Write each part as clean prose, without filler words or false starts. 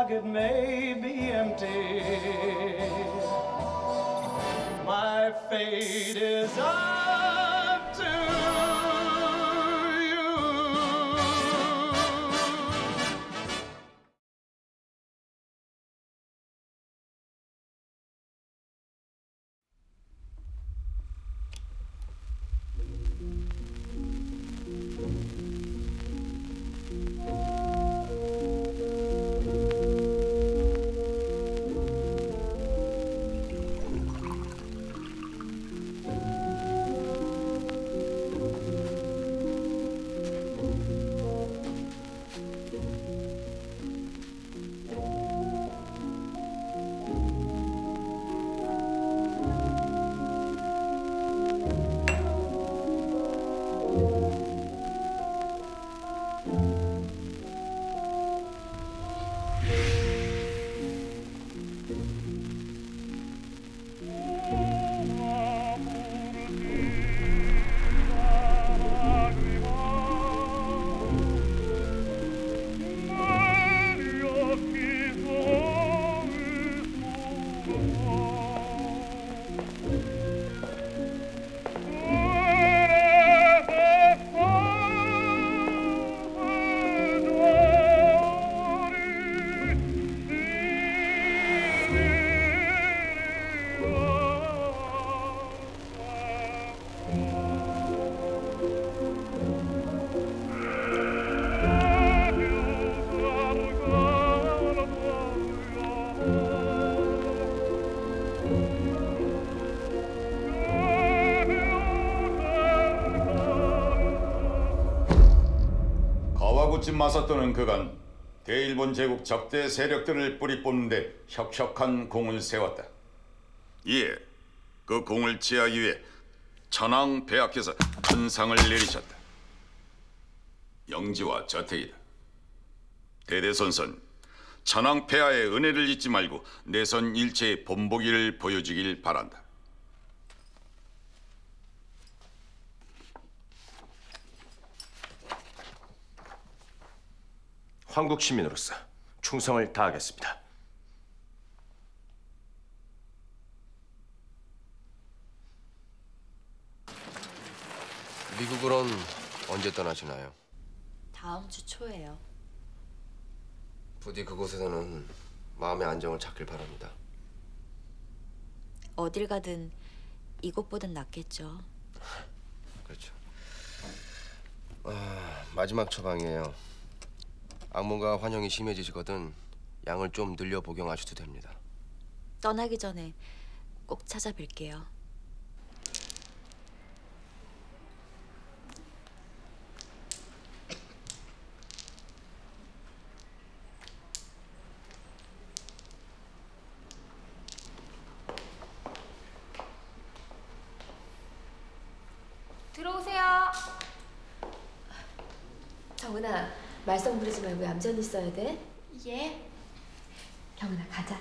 pocket may be empty. My fate is up to you. 가와구치 마사토는 그간 대일본 제국 적대 세력들을 뿌리 뽑는데 혁혁한 공을 세웠다. 이에 그 공을 치하기 위해 천황 폐하께서 큰 상을 내리셨다. 영지와 저택이다. 대대손손 천황 폐하의 은혜를 잊지 말고 내선 일체의 본보기를 보여주길 바란다. 한국 시민으로서 충성을 다하겠습니다. 미국으론 언제 떠나시나요? 다음 주 초에요. 부디 그곳에서는 마음의 안정을 찾길 바랍니다. 어딜 가든 이곳보단 낫겠죠. 그렇죠. 마지막 처방이에요. 악몽과 환영이 심해지시거든 양을 좀 늘려 복용하셔도 됩니다. 떠나기 전에 꼭 찾아뵐게요. 들어오세요. 정은아, 말썽 부리지 말고 얌전히 있어야 돼. 예. 경은아, 가자.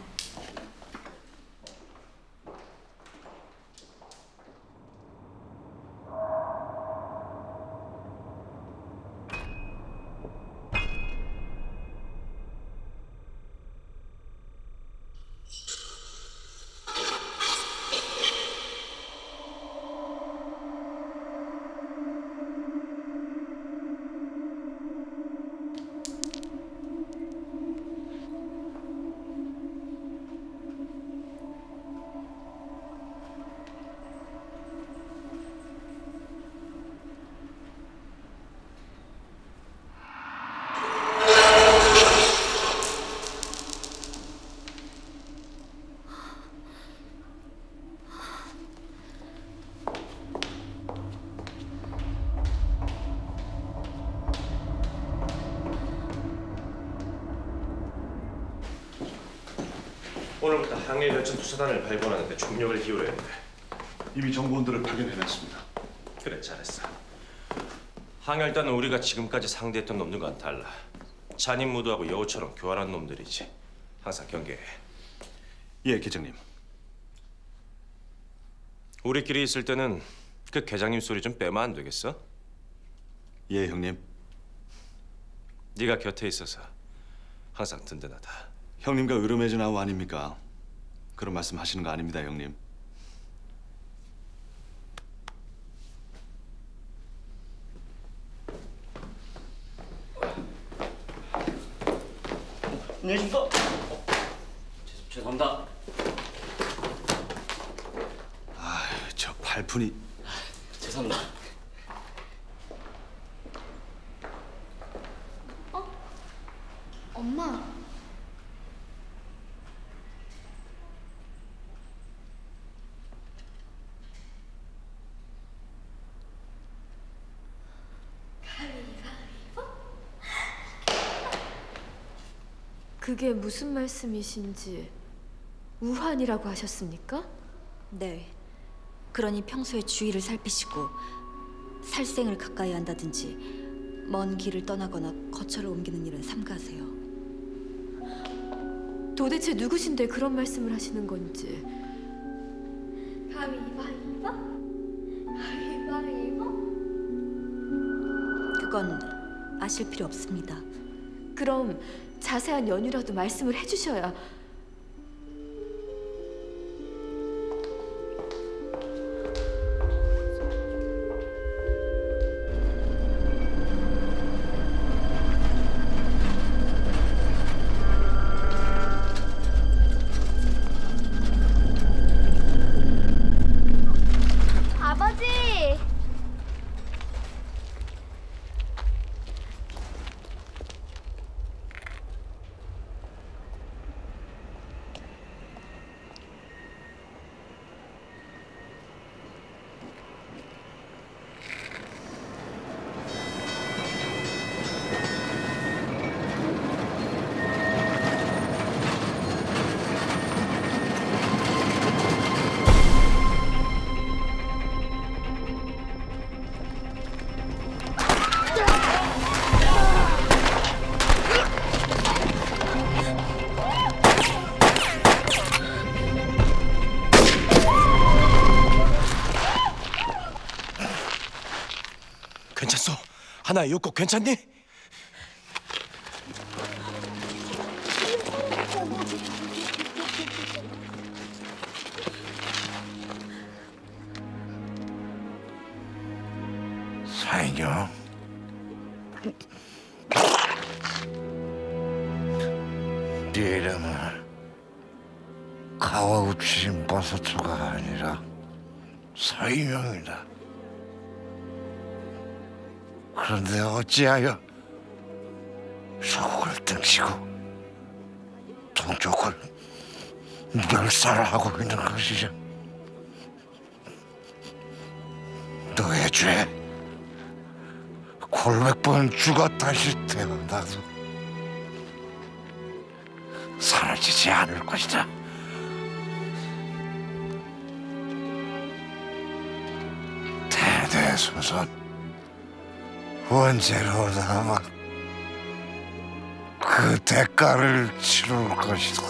오늘부터 항일 결전 투사단을 발견하는데 총력을 기울여야 돼. 이미 정보원들을 파견해놨습니다. 그래, 잘했어. 항일단은 우리가 지금까지 상대했던 놈들과는 달라. 잔인무도하고 여우처럼 교활한 놈들이지. 항상 경계해. 예, 계장님. 우리끼리 있을 때는 그 계장님 소리 좀 빼면 안 되겠어? 예, 형님. 네가 곁에 있어서 항상 든든하다. 형님과 으르메진 아우 아닙니까? 그런 말씀 하시는 거 아닙니다, 형님. 안녕하십니까? 죄송합니다. 저 팔푼이 죄송합니다. 엄마. 그게 무슨 말씀이신지 우환이라고 하셨습니까? 네. 그러니 평소에 주위를 살피시고 살생을 가까이 한다든지 먼 길을 떠나거나 거처를 옮기는 일은 삼가하세요. 도대체 누구신데 그런 말씀을 하시는 건지. 가위바위보? 가위바위보? 그건 아실 필요 없습니다. 그럼 자세한 연유라도 말씀을 해주셔야. 아버지! 괜찮소? 하나의 욕구 괜찮니? 사인영, 네 이름은 가와우치신 버섯초가 아니라 사인영이다. 그런데 어찌하여 서국을 등지고 동족을 멸살하고 있는 것이냐? 너의 죄 골백 번 죽어 다시 태어나도 사라지지 않을 것이다. 대대손손 원죄로 남아 그 대가를 치를 것이다.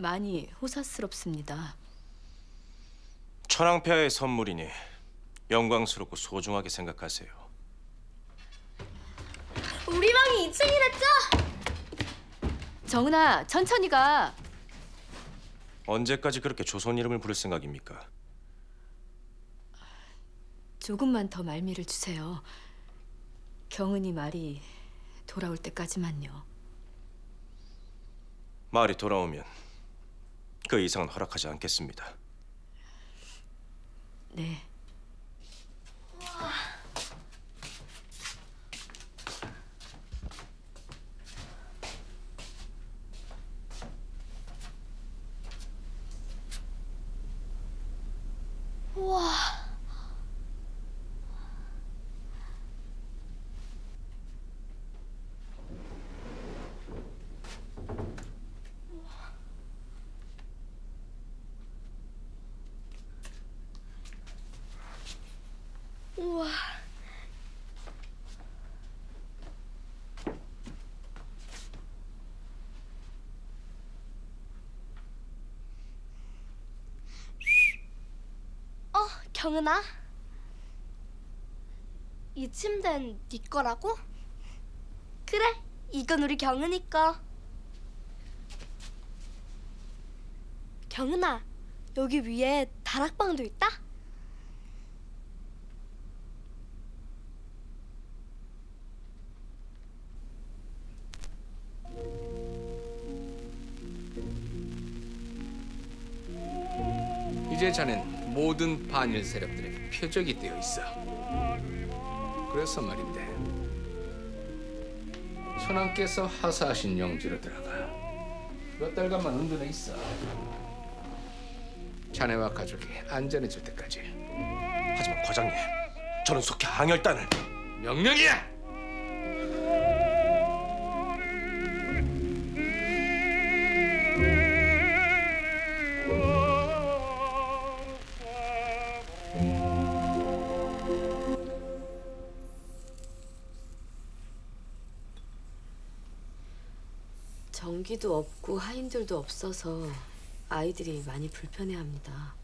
많이 호사스럽습니다. 천황폐하의 선물이니 영광스럽고 소중하게 생각하세요. 우리 방이 2층이랬죠? 정은아, 천천히 가. 언제까지 그렇게 조선 이름을 부를 생각입니까? 조금만 더 말미를 주세요. 경은이 말이 돌아올 때까지만요. 말이 돌아오면 그 이상은 허락하지 않겠습니다. 네. 우와. 우와. 경은아, 이 침대는 네 거라고? 그래, 이건 우리 경은이 거. 경은아, 여기 위에 다락방도 있다? 이제 자넨 모든 반일 세력들의 표적이 되어 있어. 그래서 말인데, 천왕께서 하사하신 영지로 들어가 몇 달간만 은둔해 있어. 자네와 가족이 안전해질 때까지. 하지만 과장님, 저는 속히 항열단을. 명령이야! 전기도 없고 하인들도 없어서 아이들이 많이 불편해합니다.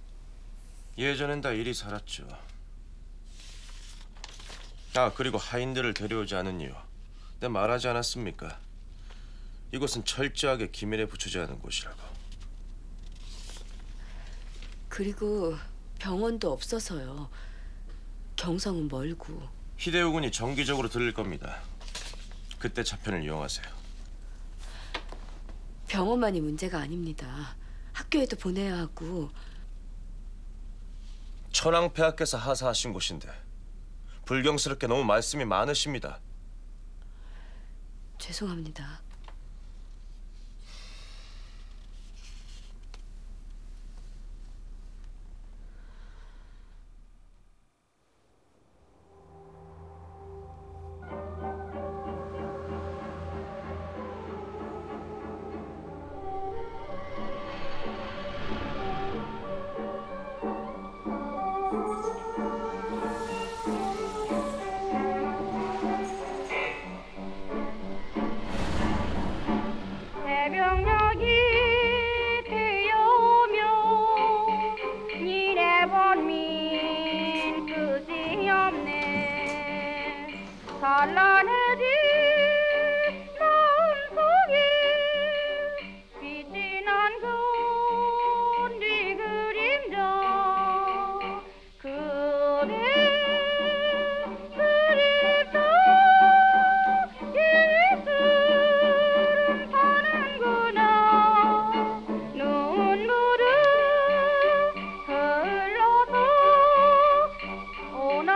예전엔 다 일이 살았죠. 아, 그리고 하인들을 데려오지 않은 이유 내가 말하지 않았습니까? 이곳은 철저하게 기밀에 붙이지 않은 곳이라고. 그리고 병원도 없어서요. 경성은 멀고. 희대우군이 정기적으로 들릴 겁니다. 그때 차편을 이용하세요. 병원만이 문제가 아닙니다. 학교에도 보내야 하고. 천황폐하께서 하사하신 곳인데 불경스럽게 너무 말씀이 많으십니다. 죄송합니다. 새벽녘이 되어오며 이래번민 끝이 없네. 산란해진 마음속에 빛이 난 네 그림자. 그대 그립다 예술은 파는구나. 눈물은 흘러서 오나.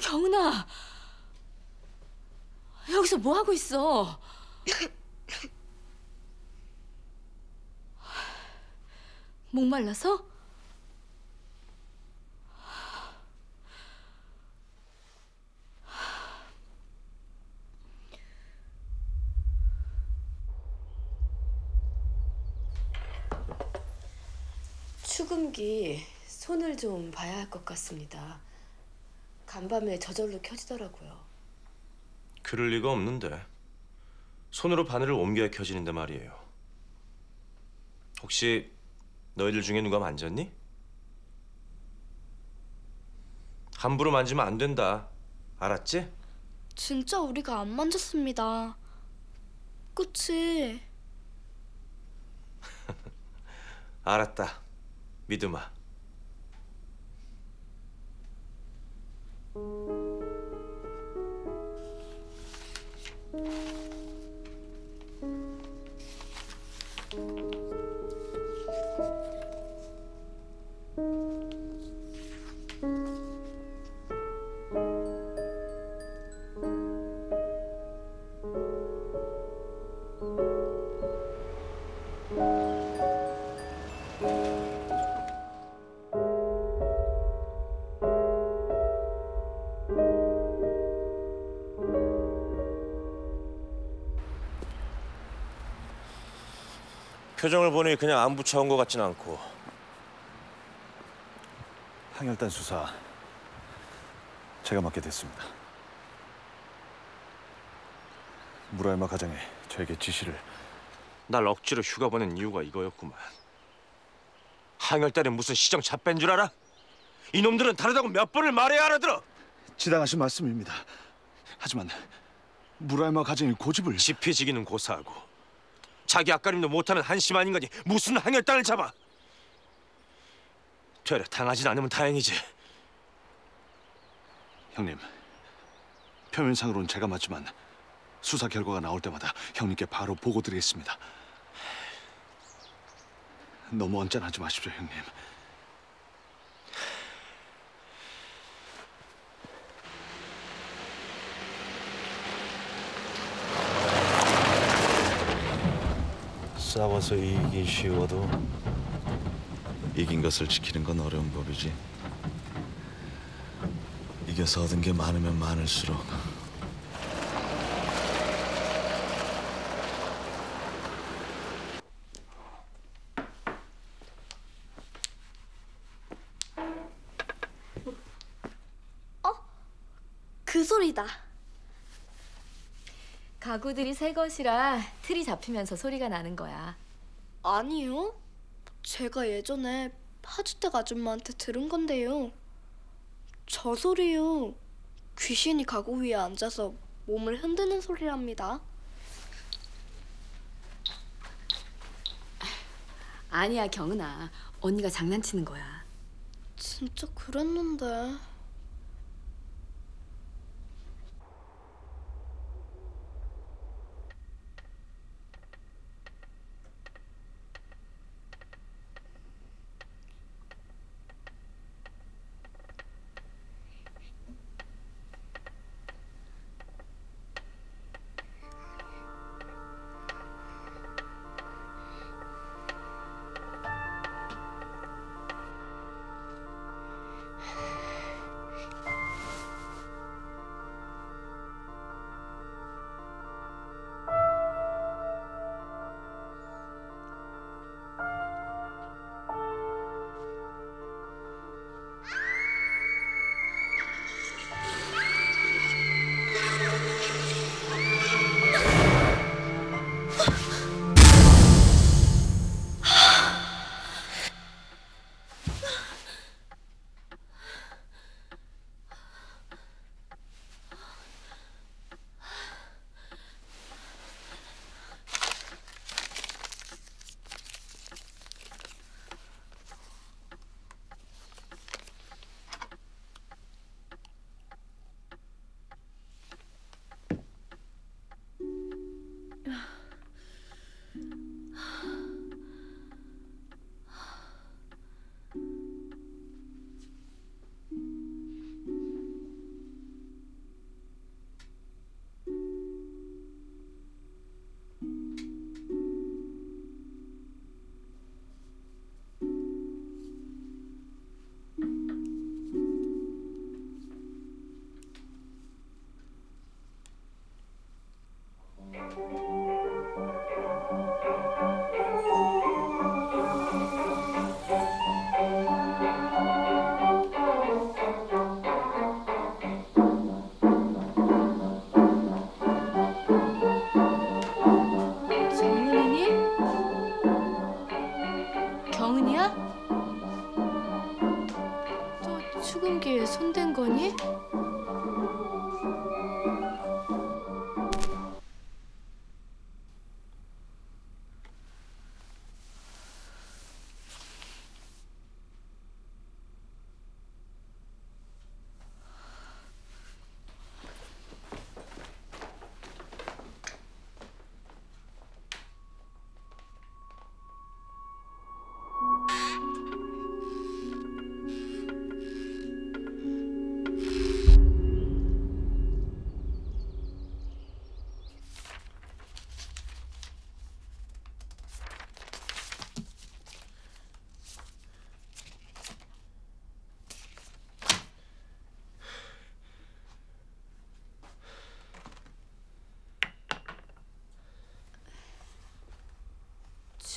경은아, 여기서 뭐 하고 있어? 목말라서? 수금기 손을 좀 봐야 할 것 같습니다. 간밤에 저절로 켜지더라고요. 그럴 리가 없는데. 손으로 바늘을 옮겨야 켜지는데 말이에요. 혹시 너희들 중에 누가 만졌니? 함부로 만지면 안 된다. 알았지? 진짜 우리가 안 만졌습니다. 그치? 알았다. 믿음아. 표정을 보니 그냥 안부 차온 것 같진 않고. 항열단 수사 제가 맡게 됐습니다. 무라야마 가장이 저에게 지시를. 날 억지로 휴가 보낸 이유가 이거였구만. 항열단이 무슨 시정 잡뺀 줄 알아? 이놈들은 다르다고 몇 번을 말해야 알아들어. 지당하신 말씀입니다. 하지만 무라야마 가장이 고집을. 지피지기는 고사하고 자기 앞가림도 못하는 한심한 인간이 무슨 항열단을 잡아. 되려 당하진 않으면 다행이지. 형님, 표면상으로는 제가 맞지만 수사 결과가 나올 때마다 형님께 바로 보고드리겠습니다. 너무 언짢아하지 마십시오, 형님. 싸워서 이기기 쉬워도 이긴 것을 지키는 건 어려운 법이지. 이겨서 얻은 게 많으면 많을수록 그 소리다. 가구들이 새 것이라 틀이 잡히면서 소리가 나는 거야. 아니요. 제가 예전에 파주댁 아줌마한테 들은 건데요. 저 소리요. 귀신이 가구 위에 앉아서 몸을 흔드는 소리랍니다. 아니야, 경은아. 언니가 장난치는 거야. 진짜 그랬는데.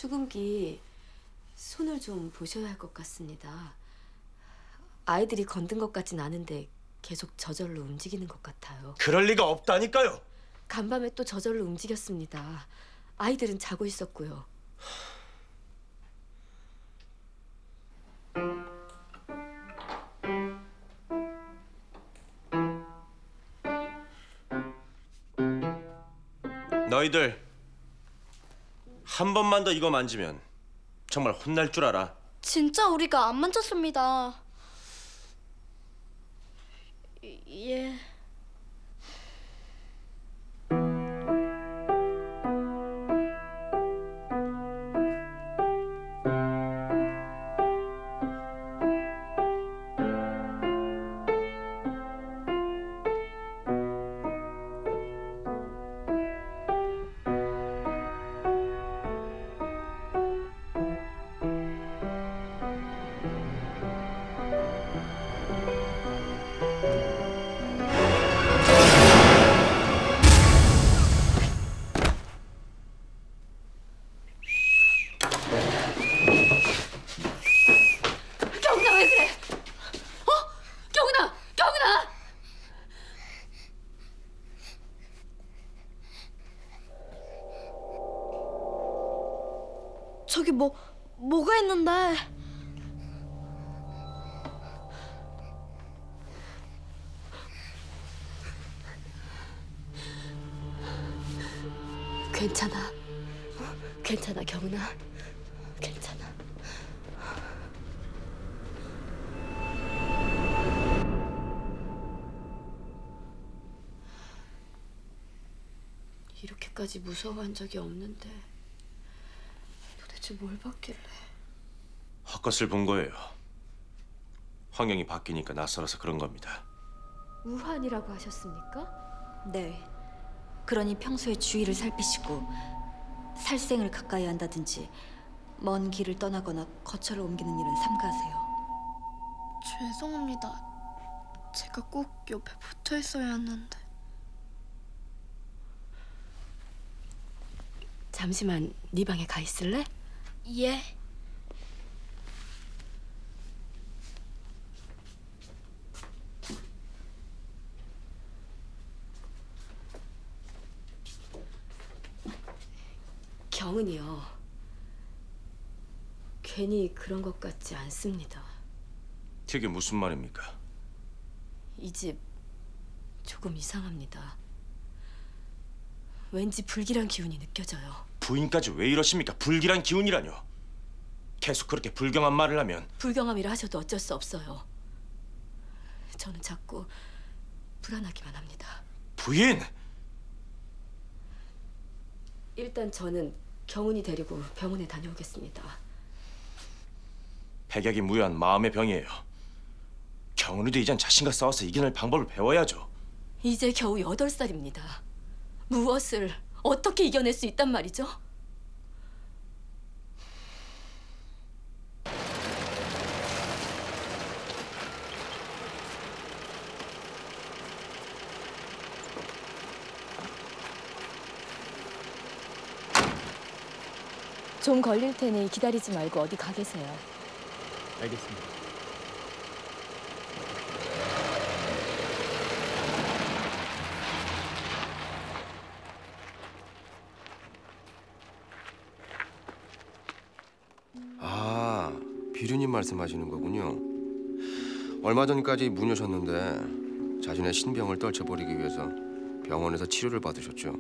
수금기 손을 좀 보셔야 할 것 같습니다. 아이들이 건든 것 같진 않은데 계속 저절로 움직이는 것 같아요. 그럴 리가 없다니까요. 간밤에 또 저절로 움직였습니다. 아이들은 자고 있었고요. 너희들 한 번만 더 이거 만지면 정말 혼날 줄 알아. 진짜 우리가 안 만졌습니다. 예. 경은아 왜 그래? 경은아! 경은아! 저기 뭐가 있는데? 괜찮아. 괜찮아, 경은아. 괜찮아. 이렇게까지 무서워한 적이 없는데 도대체 뭘 봤길래? 헛것을 본 거예요. 환경이 바뀌니까 낯설어서 그런 겁니다. 우환이라고 하셨습니까? 네. 그러니 평소에 주위를 살피시고 살생을 가까이 한다든지 먼 길을 떠나거나 거처를 옮기는 일은 삼가하세요. 죄송합니다. 제가 꼭 옆에 붙어 있어야 했는데. 잠시만 네 방에 가 있을래? 예. 경은이요. 괜히 그런 것 같지 않습니다. 그게 무슨 말입니까? 이 집 조금 이상합니다. 왠지 불길한 기운이 느껴져요. 부인까지 왜 이러십니까? 불길한 기운이라뇨. 계속 그렇게 불경한 말을 하면 불경함이라 하셔도 어쩔 수 없어요. 저는 자꾸 불안하기만 합니다. 부인! 일단 저는 경은이 데리고 병원에 다녀오겠습니다. 백약이 무효한 마음의 병이에요. 경은이도 이젠 자신과 싸워서 이겨낼 방법을 배워야죠. 이제 겨우 8살입니다. 무엇을 어떻게 이겨낼 수 있단 말이죠? 좀 걸릴 테니 기다리지 말고 어디 가 계세요. 알겠습니다. 아, 비류님 말씀하시는 거군요. 얼마 전까지 무녀셨는데 자신의 신병을 떨쳐버리기 위해서 병원에서 치료를 받으셨죠.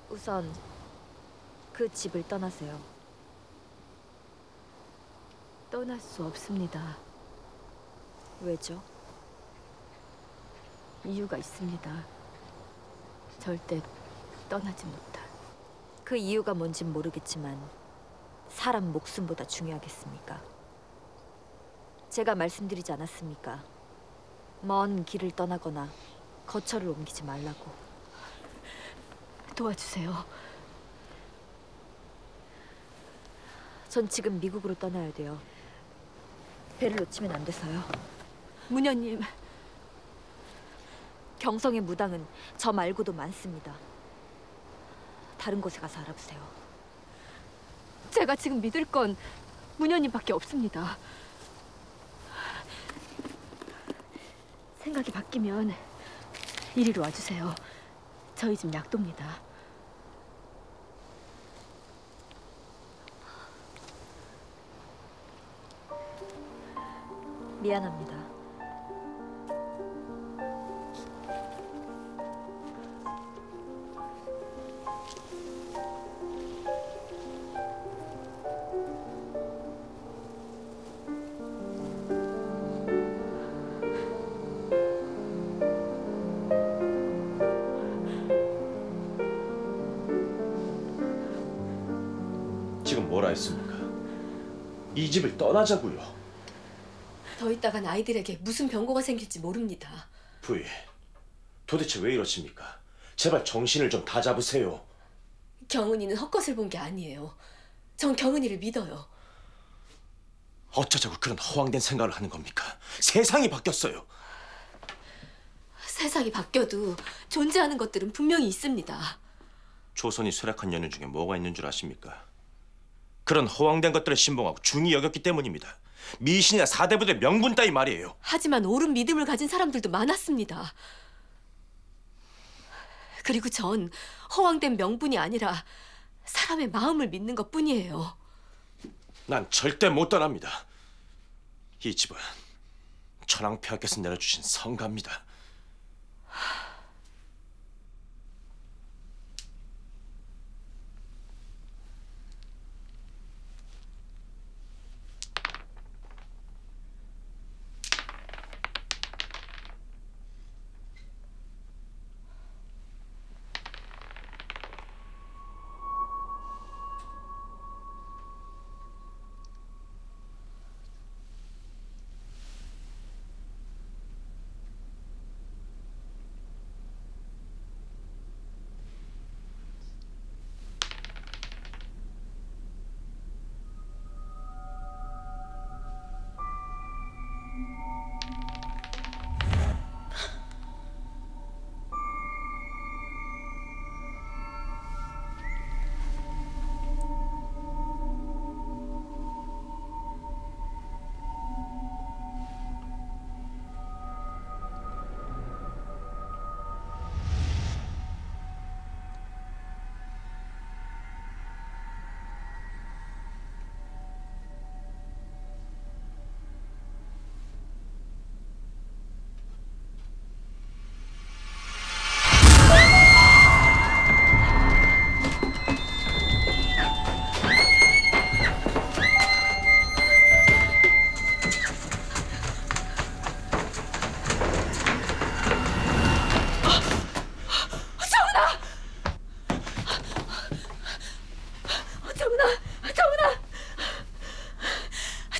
우선 그 집을 떠나세요. 떠날 수 없습니다. 왜죠? 이유가 있습니다. 절대 떠나지 못할. 그 이유가 뭔진 모르겠지만 사람 목숨보다 중요하겠습니까? 제가 말씀드리지 않았습니까? 먼 길을 떠나거나 거처를 옮기지 말라고. 도와주세요. 전 지금 미국으로 떠나야 돼요. 배를 놓치면 안 돼서요. 무녀님. 경성의 무당은 저 말고도 많습니다. 다른 곳에 가서 알아보세요. 제가 지금 믿을 건 무녀님밖에 없습니다. 생각이 바뀌면 이리로 와주세요. 저희 집 약도입니다. 미안합니다. 지금 뭐라 했습니까? 이 집을 떠나자고요. 더 있다간 아이들에게 무슨 병고가 생길지 모릅니다. 부이, 도대체 왜 이러십니까? 제발 정신을 좀 다잡으세요. 경은이는 헛것을 본 게 아니에요. 전 경은이를 믿어요. 어쩌자고 그런 허황된 생각을 하는 겁니까? 세상이 바뀌었어요. 세상이 바뀌어도 존재하는 것들은 분명히 있습니다. 조선이 쇠락한 연유 중에 뭐가 있는 줄 아십니까? 그런 허황된 것들을 신봉하고 중히 여겼기 때문입니다. 미신이나 사대부들의 명분 따위 말이에요. 하지만 옳은 믿음을 가진 사람들도 많았습니다. 그리고 전 허황된 명분이 아니라 사람의 마음을 믿는 것뿐이에요. 난 절대 못 떠납니다. 이 집은 천황폐하께서 내려주신 성가입니다.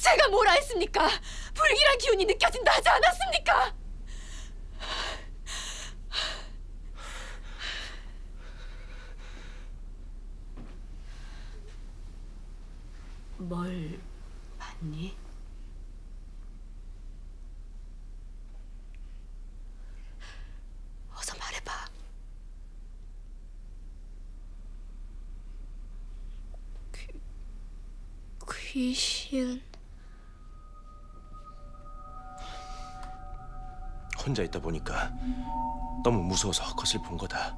제가 뭐라 했습니까? 불길한 기운이 느껴진다 하지 않았습니까? 뭘 봤니? 어서 말해봐. 귀신. 혼자 있다 보니까 너무 무서워서 헛것을 본 거다.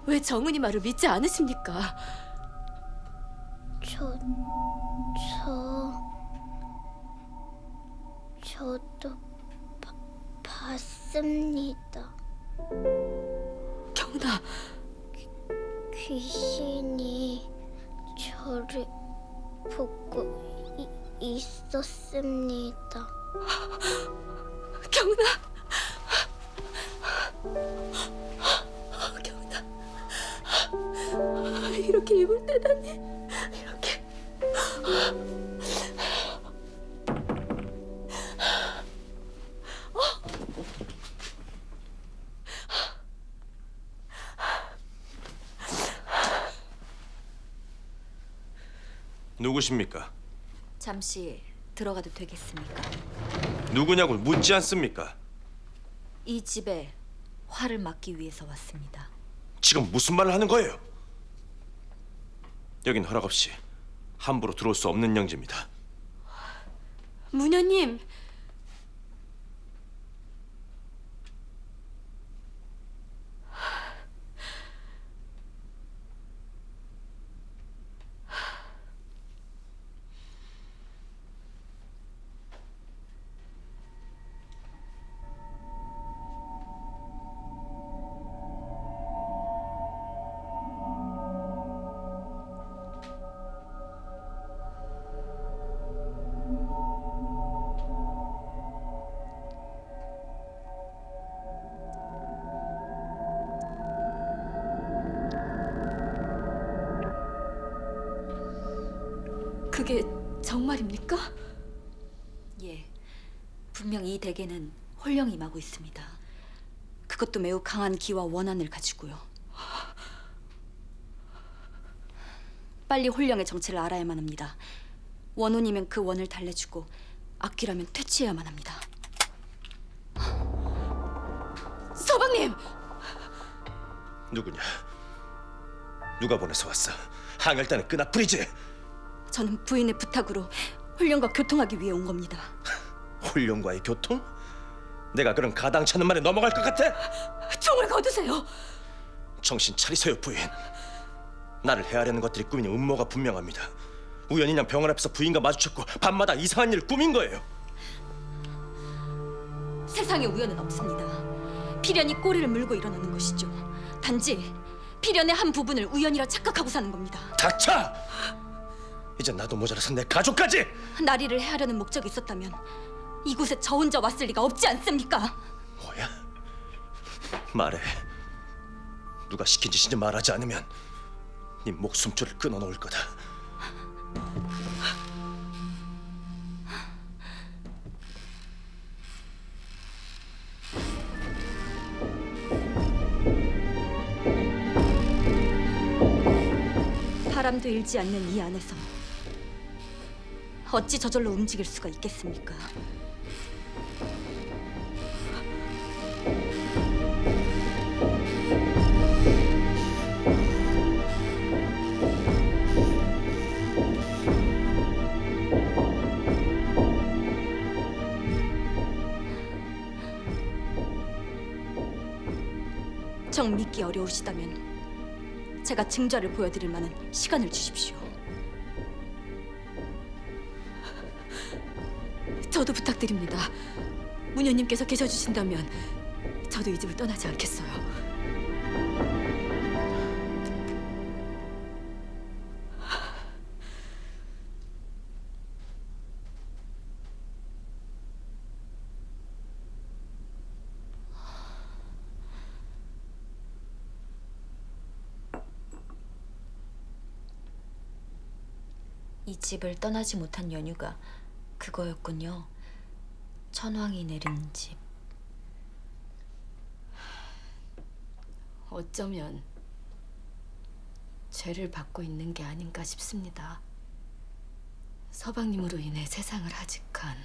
왜 정은이 말을 믿지 않으십니까? 저도 봤습니다. 경은아. 귀신이 저를 보고 있었습니다. 경은아. 경은아, 이렇게 입을 때다니. 이렇게. 누구십니까? 잠시 들어가도 되겠습니까? 누구냐고 묻지 않습니까? 이 집에 화를 막기 위해서 왔습니다. 지금 무슨 말을 하는 거예요? 여긴 허락 없이 함부로 들어올 수 없는 영지입니다. 문현님. 그게 정말입니까? 예, 분명 이 댁에는 홀령이 임하고 있습니다. 그것도 매우 강한 기와 원한을 가지고요. 빨리 홀령의 정체를 알아야만 합니다. 원혼이면 그 원을 달래주고 악귀라면 퇴치해야만 합니다. 서방님! 누구냐? 누가 보내서 왔어? 항일단의 끈앞풀이지? 저는 부인의 부탁으로 홀령과 교통하기 위해 온 겁니다. 홀령과의 교통? 내가 그런 가당찮은 말에 넘어갈 것 같아? 총을 거두세요. 정신 차리세요, 부인. 나를 해하려는 것들이 꾸민 음모가 분명합니다. 우연히 그냥 병원 앞에서 부인과 마주쳤고 밤마다 이상한 일을 꾸민 거예요. 세상에 우연은 없습니다. 필연이 꼬리를 물고 일어나는 것이죠. 단지 필연의 한 부분을 우연이라 착각하고 사는 겁니다. 닥쳐! 이제 나도 모자라서 내 가족까지! 나리를 해하려는 목적이 있었다면 이곳에 저 혼자 왔을 리가 없지 않습니까? 뭐야? 말해. 누가 시킨 짓인지 말하지 않으면 네 목숨줄을 끊어놓을 거다. 바람도 일지 않는 이 안에서 어찌 저절로 움직일 수가 있겠습니까? 정 믿기 어려우시다면 제가 증자를 보여드릴 만한 시간을 주십시오. 저도 부탁드립니다. 문현님께서 계셔주신다면 저도 이 집을 떠나지 않겠어요. 이 집을 떠나지 못한 연유가 그거였군요. 천왕이 내린 집. 어쩌면 죄를 받고 있는 게 아닌가 싶습니다. 서방님으로 인해 세상을 하직한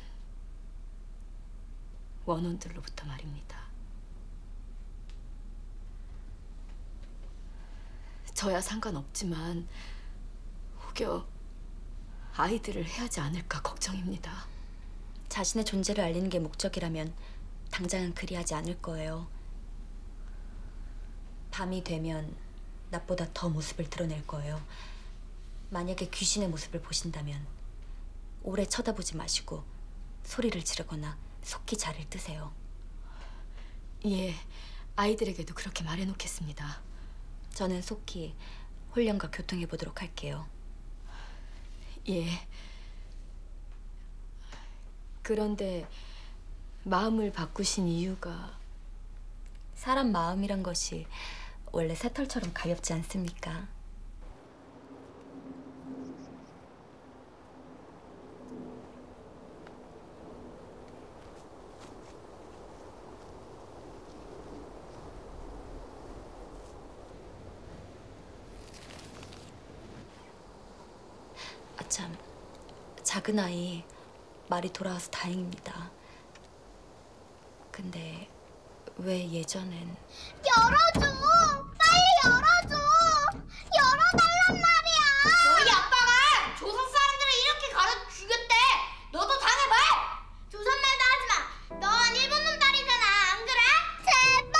원혼들로부터 말입니다. 저야 상관없지만 혹여 아이들을 해하지 않을까 걱정입니다. 자신의 존재를 알리는 게 목적이라면 당장은 그리하지 않을 거예요. 밤이 되면 낮보다 더 모습을 드러낼 거예요. 만약에 귀신의 모습을 보신다면 오래 쳐다보지 마시고 소리를 지르거나 속히 자리를 뜨세요. 예, 아이들에게도 그렇게 말해놓겠습니다. 저는 속히 홀령과 교통해보도록 할게요. 예. 그런데 마음을 바꾸신 이유가? 사람 마음이란 것이 원래 새털처럼 가볍지 않습니까? 참, 작은 아이 말이 돌아와서 다행입니다. 근데 왜 예전엔 열어줘! 빨리 열어줘! 열어달란 말이야! 너희 아빠가 조선 사람들을 이렇게 가르치겠대! 너도 당해봐! 조선 말도 하지 마! 넌 일본 놈 딸이잖아, 안 그래? 제발!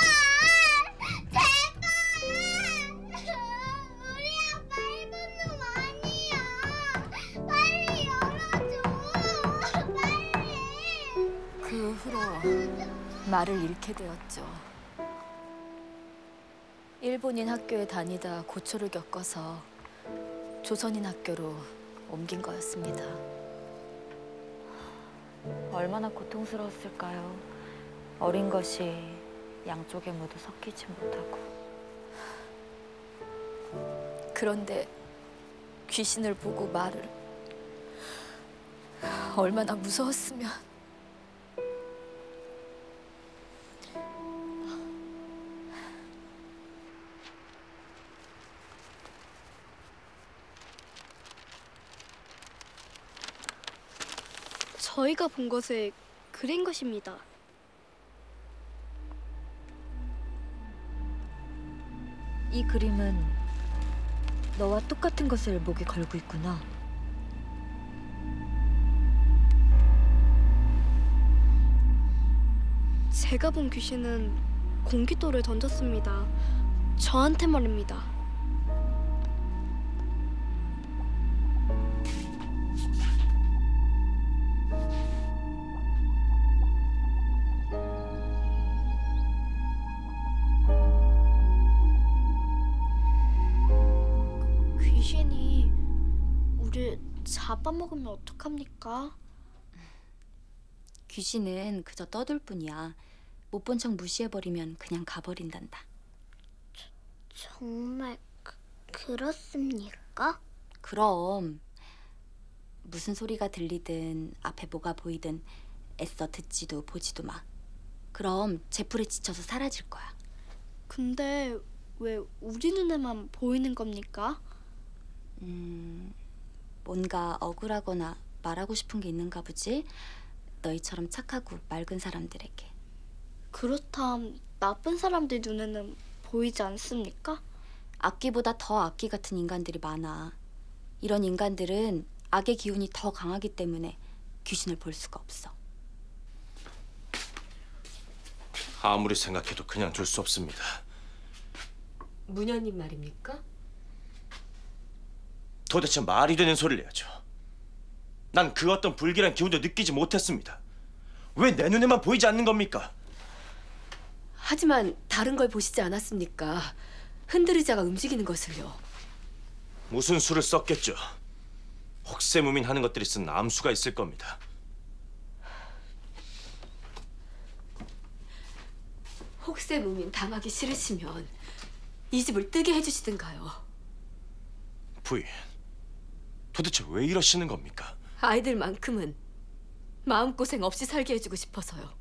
제발! 우리 아빠 일본 놈 아니야! 빨리 열어줘! 빨리! 그 후로 말을 잃게 되었죠. 일본인 학교에 다니다 고초를 겪어서 조선인 학교로 옮긴 거였습니다. 얼마나 고통스러웠을까요? 어린 것이 양쪽에 모두 섞이지 못하고. 그런데 귀신을 보고 말을 얼마나 무서웠으면. 저희가 본 것을 그린 것입니다. 이 그림은 너와 똑같은 것을 목에 걸고 있구나. 제가 본 귀신은 공깃돌을 던졌습니다. 저한테 말입니다. 귀신이 우리 잡아먹으면 어떡합니까? 귀신은 그저 떠들 뿐이야. 못 본 척 무시해버리면 그냥 가버린단다. 정말 그렇습니까? 그럼 무슨 소리가 들리든 앞에 뭐가 보이든 애써 듣지도 보지도 마. 그럼 제풀에 지쳐서 사라질 거야. 근데 왜 우리 눈에만 보이는 겁니까? 뭔가 억울하거나 말하고 싶은 게 있는가 보지? 너희처럼 착하고 맑은 사람들에게. 그렇담 나쁜 사람들 눈에는 보이지 않습니까? 악귀보다 더 악귀 같은 인간들이 많아. 이런 인간들은 악의 기운이 더 강하기 때문에 귀신을 볼 수가 없어. 아무리 생각해도 그냥 둘 수 없습니다. 문현님 말입니까? 도대체 말이 되는 소리를 해야죠. 난 그 어떤 불길한 기운도 느끼지 못했습니다. 왜 내 눈에만 보이지 않는 겁니까? 하지만 다른 걸 보시지 않았습니까? 흔들의자가 움직이는 것을요. 무슨 수를 썼겠죠. 혹세무민 하는 것들이 쓴 암수가 있을 겁니다. 혹세무민 당하기 싫으시면 이 집을 뜨게 해주시든가요. 부인, 도대체 왜 이러시는 겁니까? 아이들만큼은 마음고생 없이 살게 해주고 싶어서요.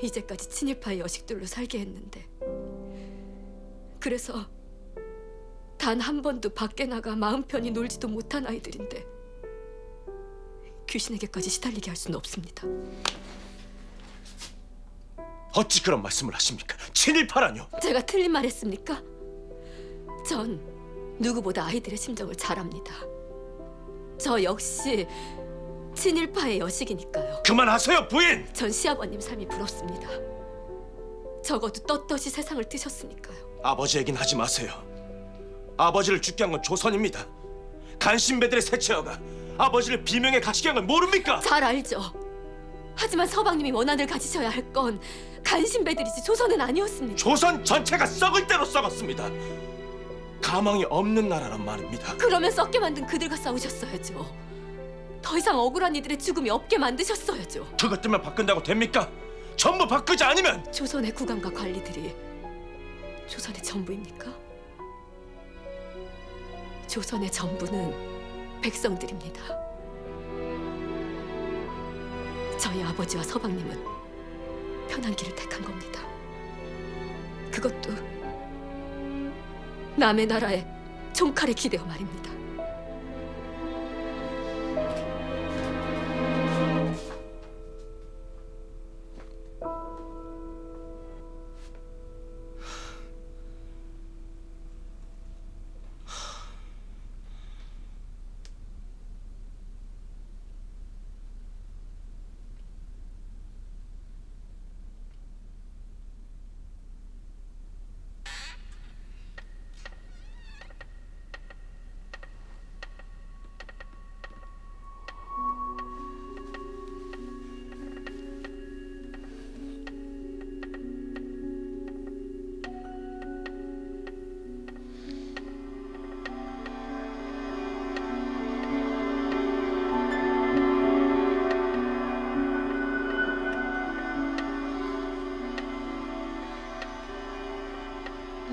이제까지 친일파의 여식들로 살게 했는데 그래서 단 한 번도 밖에 나가 마음 편히 놀지도 못한 아이들인데 귀신에게까지 시달리게 할 수는 없습니다. 어찌 그런 말씀을 하십니까? 친일파라뇨? 제가 틀린 말 했습니까? 전 누구보다 아이들의 심정을 잘 압니다. 저 역시 친일파의 여식이니까요. 그만하세요, 부인! 전 시아버님 삶이 부럽습니다. 적어도 떳떳이 세상을 뜨셨으니까요. 아버지 얘기는 하지 마세요. 아버지를 죽게 한 건 조선입니다. 간신배들의 세체어가 아버지를 비명에 갇히게 한 건 모릅니까? 잘 알죠. 하지만 서방님이 원한을 가지셔야 할 건 간신배들이지 조선은 아니었습니다. 조선 전체가 썩을 대로 썩었습니다. 가망이 없는 나라란 말입니다. 그러면 썩게 만든 그들과 싸우셨어야죠. 더 이상 억울한 이들의 죽음이 없게 만드셨어야죠. 그것들만 바꾼다고 됩니까? 전부 바꾸지 않으면 조선의 국왕과 관리들이 조선의 전부입니까? 조선의 전부는 백성들입니다. 저희 아버지와 서방님은 편한 길을 택한 겁니다. 그것도 남의 나라에 총칼에 기대어 말입니다.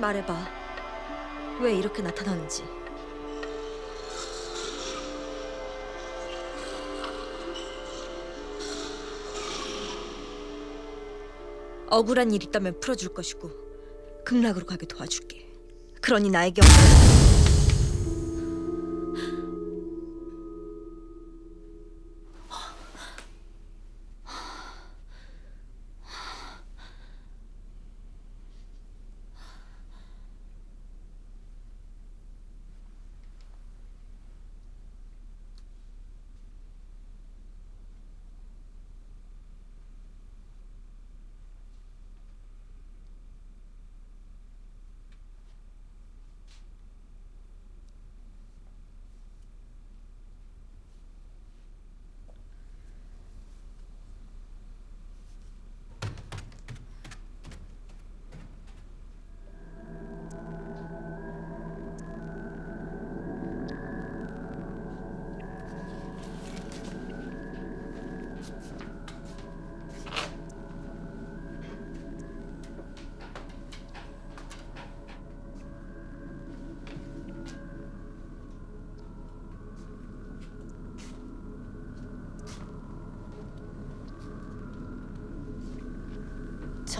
말해봐. 왜 이렇게 나타나는지. 억울한 일 있다면 풀어줄 것이고 극락으로 가게 도와줄게. 그러니 나에게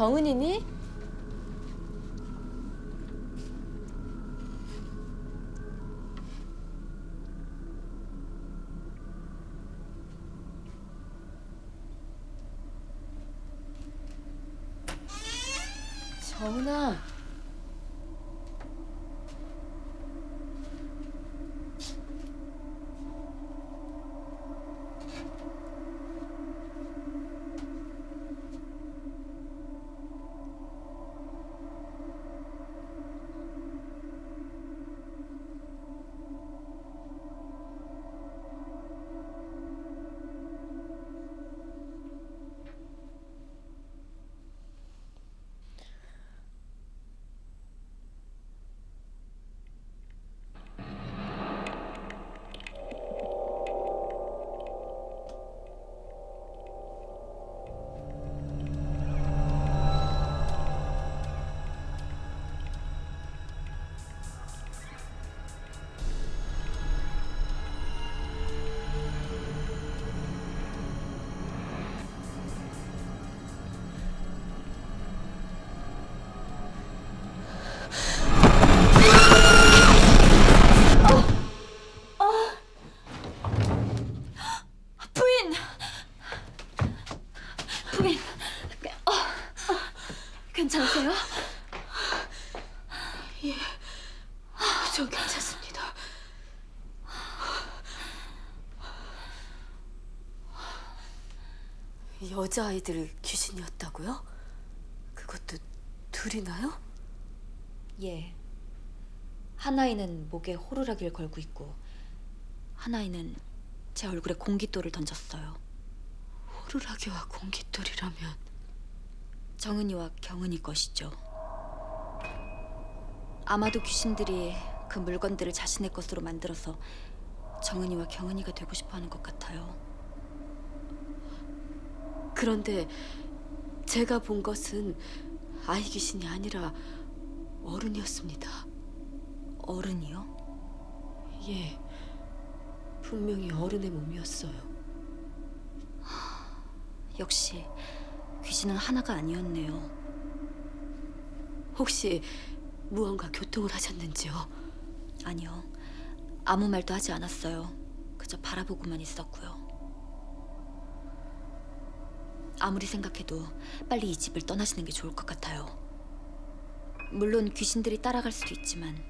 정은이니? 정은아. 괜찮으세요? 예, 저 괜찮습니다. 여자아이들 귀신이었다고요? 그것도 둘이나요? 예. 하나이는 목에 호루라기를 걸고 있고 하나이는 제 얼굴에 공깃돌을 던졌어요. 호루라기와 공깃돌이라면 정은이와 경은이 것이죠. 아마도 귀신들이 그 물건들을 자신의 것으로 만들어서 정은이와 경은이가 되고 싶어하는 것 같아요. 그런데 제가 본 것은 아이 귀신이 아니라 어른이었습니다. 어른이요? 예, 분명히 어른의 몸이었어요. 역시 귀신은 하나가 아니었네요. 혹시 무언가 교통을 하셨는지요? 아니요. 아무 말도 하지 않았어요. 그저 바라보고만 있었고요. 아무리 생각해도 빨리 이 집을 떠나시는 게 좋을 것 같아요. 물론 귀신들이 따라갈 수도 있지만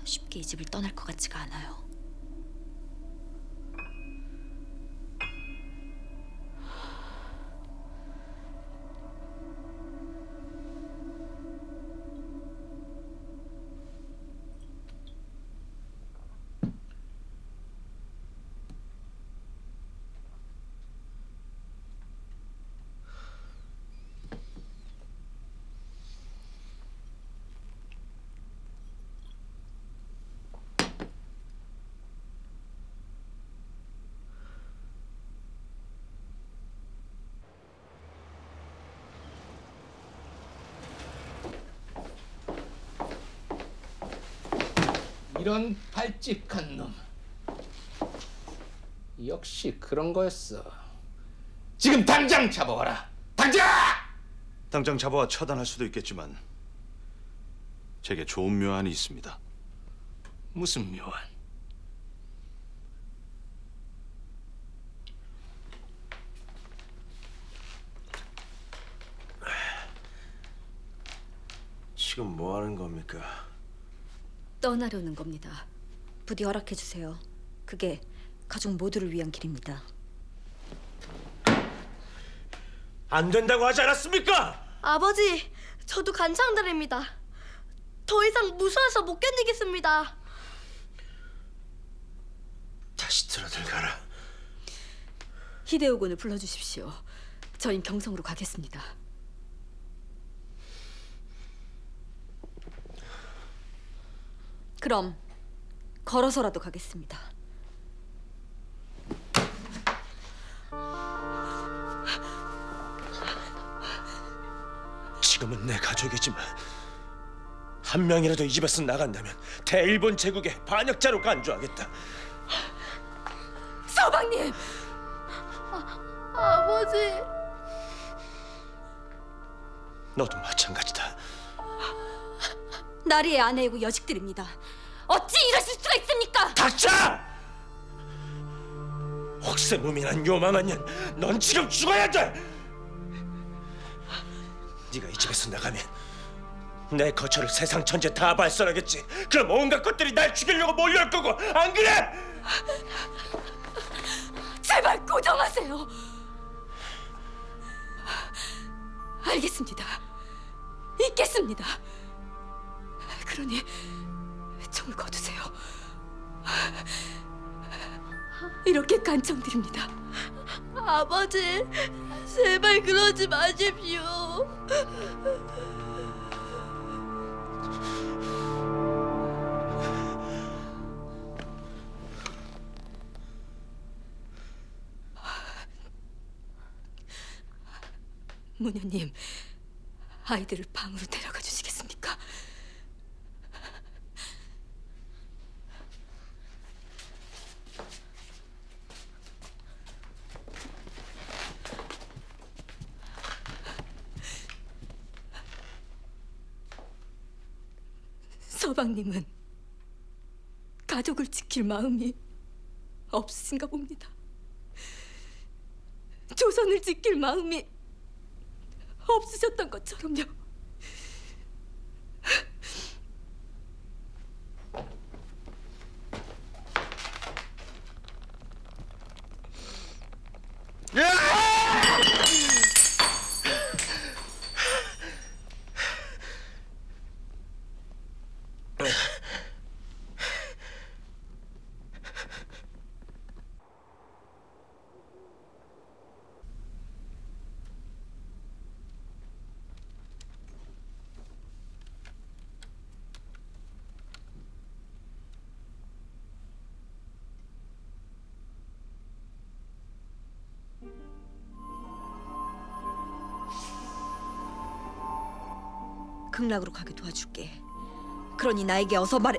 쉽게 이 집을 떠날 것 같지가 않아요. 이런 발칙한 놈. 역시 그런 거였어. 지금 당장 잡아와라. 당장! 당장 잡아와 처단할 수도 있겠지만 제게 좋은 묘안이 있습니다. 무슨 묘안? 지금 뭐 하는 겁니까? 떠나려는 겁니다. 부디 허락해 주세요. 그게 가족 모두를 위한 길입니다. 안 된다고 하지 않았습니까? 아버지, 저도 간창드립니다. 더 이상 무서워서 못 견디겠습니다. 다시 들어들가라. 히데오곤을 불러주십시오. 저희 경성으로 가겠습니다. 그럼 걸어서라도 가겠습니다. 지금은 내 가족이지만 한 명이라도 이 집에서 나간다면 대일본 제국의 반역자로 간주하겠다. 서방님! 아버지. 너도 마찬가지다. 나리의 아내이고 여직들입니다. 어찌 이러실 수가 있습니까? 닥쳐! 혹세무민한 요망한 년, 넌 지금 죽어야 돼! 네가 이 집에서 나가면 내 거처를 세상 천재 다 발설하겠지. 그럼 온갖 것들이 날 죽이려고 몰려올 거고, 안 그래? 제발 고정하세요. 알겠습니다. 있겠습니다. 그러니 총을 거두세요. 이렇게 간청드립니다. 아버지, 제발 그러지 마십시오. 무녀님, 아이들을 방으로 데려가 주시겠습니까? 서방님은 가족을 지킬 마음이 없으신가 봅니다. 조선을 지킬 마음이 없으셨던 것처럼요. 극락으로 가게 도와줄게. 그러니 나에게 어서 말해.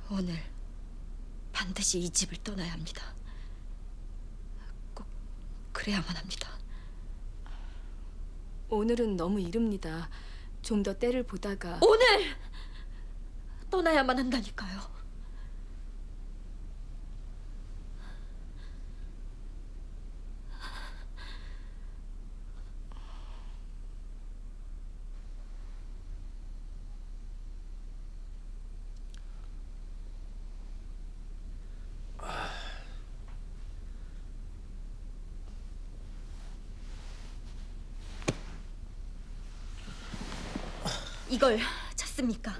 오늘 반드시 이 집을 떠나야 합니다. 꼭 그래야만 합니다. 오늘은 너무 이릅니다. 좀 더 때를 보다가. 오늘 떠나야만 한다니까요. 이걸 찾습니까?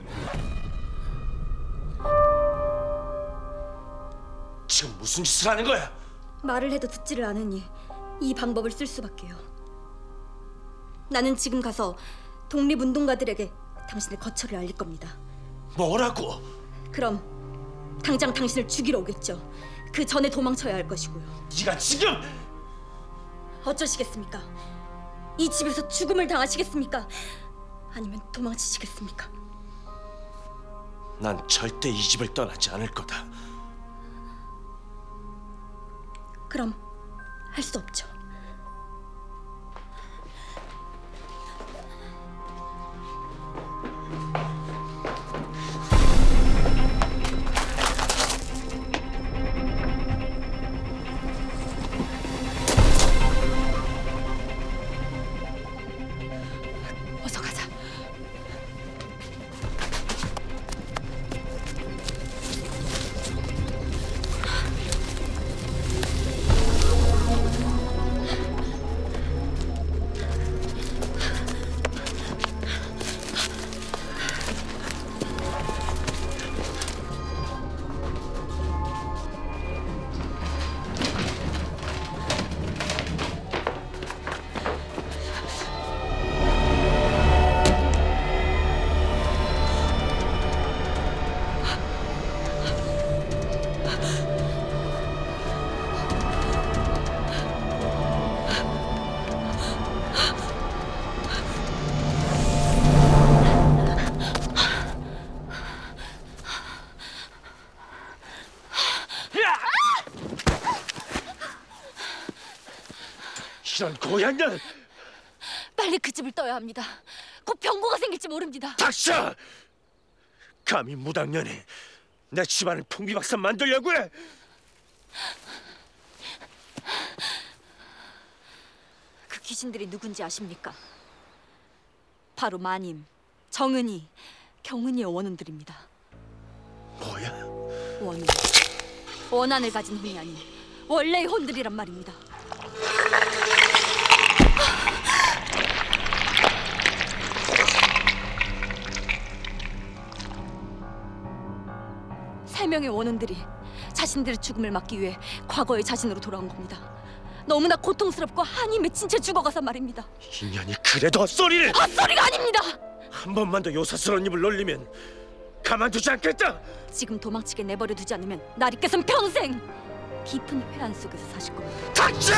지금 무슨 짓을 하는 거야? 말을 해도 듣지를 않으니 이 방법을 쓸 수밖에요. 나는 지금 가서 독립운동가들에게 당신의 거처를 알릴 겁니다. 뭐라고? 그럼 당장 당신을 죽이러 오겠죠. 그 전에 도망쳐야 할 것이고요. 네가 지금 어쩌시겠습니까? 이 집에서 죽음을 당하시겠습니까? 아니면 도망치시겠습니까? 난 절대 이 집을 떠나지 않을 거다. 그럼 할 수 없죠. 어서 가자. 이런 고얀 년! 빨리 그 집을 떠야 합니다. 곧 병고가 생길지 모릅니다. 닥쳐! 감히 무당년이 내 집안을 풍비박산 만들려고 해! 그 귀신들이 누군지 아십니까? 바로 마님, 정은이, 경은이의 원혼들입니다. 원한을 가진 혼이 아닌 원래의 혼들이란 말입니다. 세 명의 원혼들이 자신들의 죽음을 막기 위해 과거의 자신으로 돌아온 겁니다. 너무나 고통스럽고 한이 맺힌 채 죽어가서 말입니다. 인연이 그래도 헛소리를! 헛소리가 아닙니다! 한 번만 더 요사스러운 입을 놀리면 가만두지 않겠다! 지금 도망치게 내버려 두지 않으면 나리께서는 평생 깊은 회한 속에서 사실 겁니다. 닥쳐!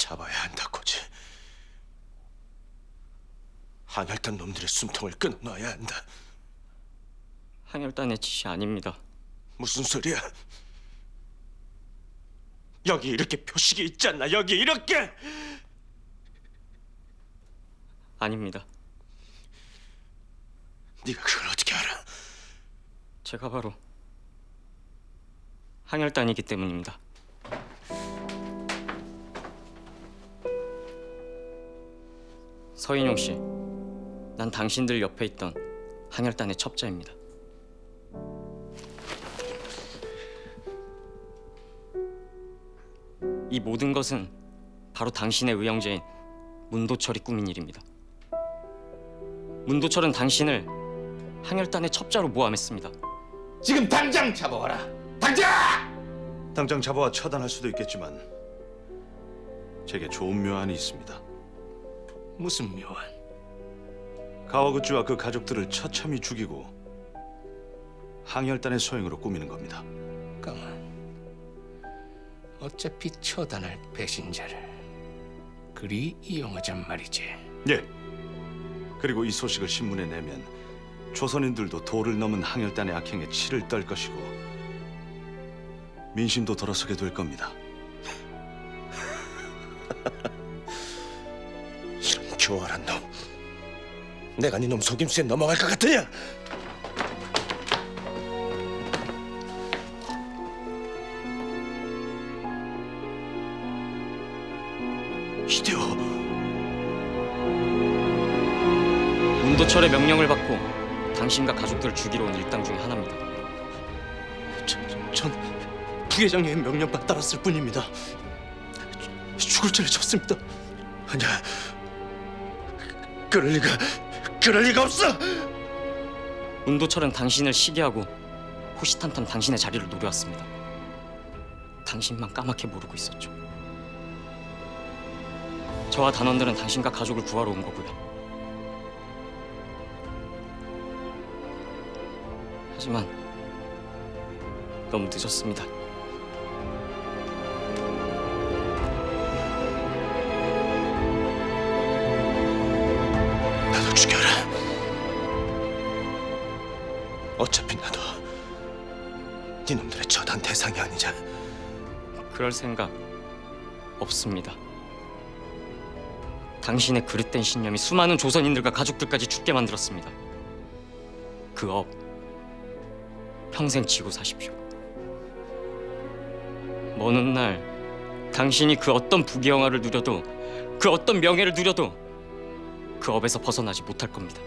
잡아야 한다고지. 항열단 놈들의 숨통을 끊어놔야 한다. 항열단의 짓이 아닙니다. 무슨 소리야? 여기 이렇게 표식이 있지 않나? 여기 이렇게! 아닙니다. 네가 그걸 어떻게 알아? 제가 바로 항열단이기 때문입니다. 서인용 씨, 난 당신들 옆에 있던 항열단의 첩자입니다. 이 모든 것은 바로 당신의 의형제인 문도철이 꾸민 일입니다. 문도철은 당신을 항열단의 첩자로 모함했습니다. 지금 당장 잡아와라. 당장 잡아와 처단할 수도 있겠지만 제게 좋은 묘안이 있습니다. 무슨 묘안? 가와구치와 그 가족들을 처참히 죽이고 항열단의 소행으로 꾸미는 겁니다. 까만. 어차피 처단할 배신자를 그리 이용하잔 말이지. 예. 그리고 이 소식을 신문에 내면 조선인들도 도를 넘은 항열단의 악행에 치를 떨 것이고 민심도 돌아서게 될 겁니다. 이런 교활한 놈. 내가 네 놈 속임수에 넘어갈 것 같으냐? 이대호. 문도철의 명령을 받고 당신과 가족들을 죽이러 온 일당 중에 하나입니다. 전 부회장의 명령만 따랐을 뿐입니다. 죽을 죄를 졌습니다. 아니야. 그럴 리가 없어. 문도철은 당신을 시기하고 호시탐탐 당신의 자리를 노려왔습니다. 당신만 까맣게 모르고 있었죠. 저와 단원들은 당신과 가족을 구하러 온 거고요. 하지만 너무 늦었습니다. 나도 죽여라. 어차피 나도 네 놈들의 처단 대상이 아니자. 그럴 생각 없습니다. 당신의 그릇된 신념이 수많은 조선인들과 가족들까지 죽게 만들었습니다. 그 업 평생 지고 사십시오. 먼 훗날 당신이 그 어떤 부귀영화를 누려도 그 어떤 명예를 누려도 그 업에서 벗어나지 못할 겁니다.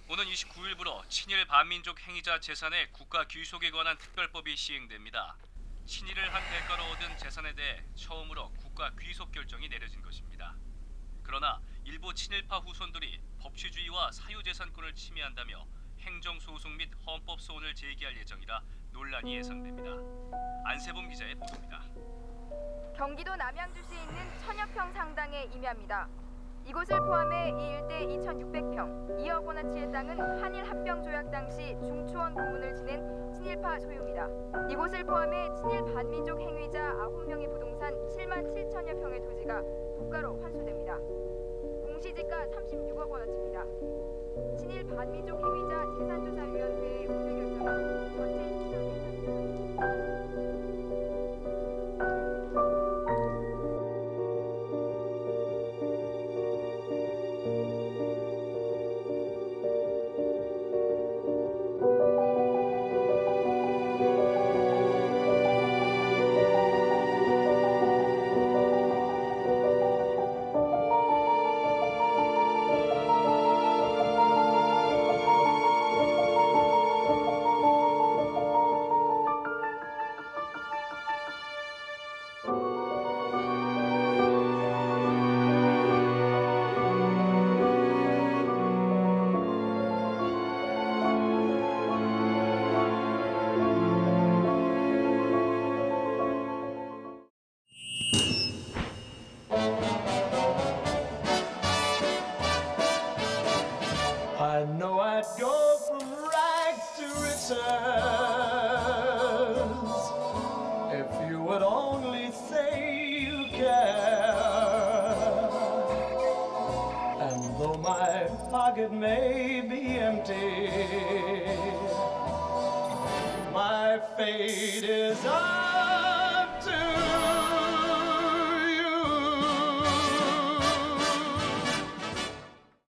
오는 29일부로 친일 반민족 행위자 재산의 국가 귀속에 관한 특별법이 시행됩니다. 친일을 한 대가로 얻은 재산에 대해 처음으로 국가 귀속 결정이 내려진 것입니다. 그러나 일부 친일파 후손들이 법치주의와 사유재산권을 침해한다며 행정소송 및 헌법소원을 제기할 예정이라 논란이 예상됩니다. 안세범 기자의 보도입니다. 경기도 남양주시에 있는 천여평 상당의 임야입니다. 이곳을 포함해 이 일대 2,600평, 2억 원어치의 땅은 한일 합병 조약 당시 중추원 고문을 지낸 친일파 소유입니다. 이곳을 포함해 친일 반민족 행위자 9명의 부동산 7만 7천여 평의 토지가 국가로 환수됩니다. 공시지가 36억 원어치입니다. 친일 반민족 행위자 재산조사위원회의 오늘 결정은 전체 시설 I know I'd go from rags to riches if you would only say you care. And though my pocket may be empty, my fate is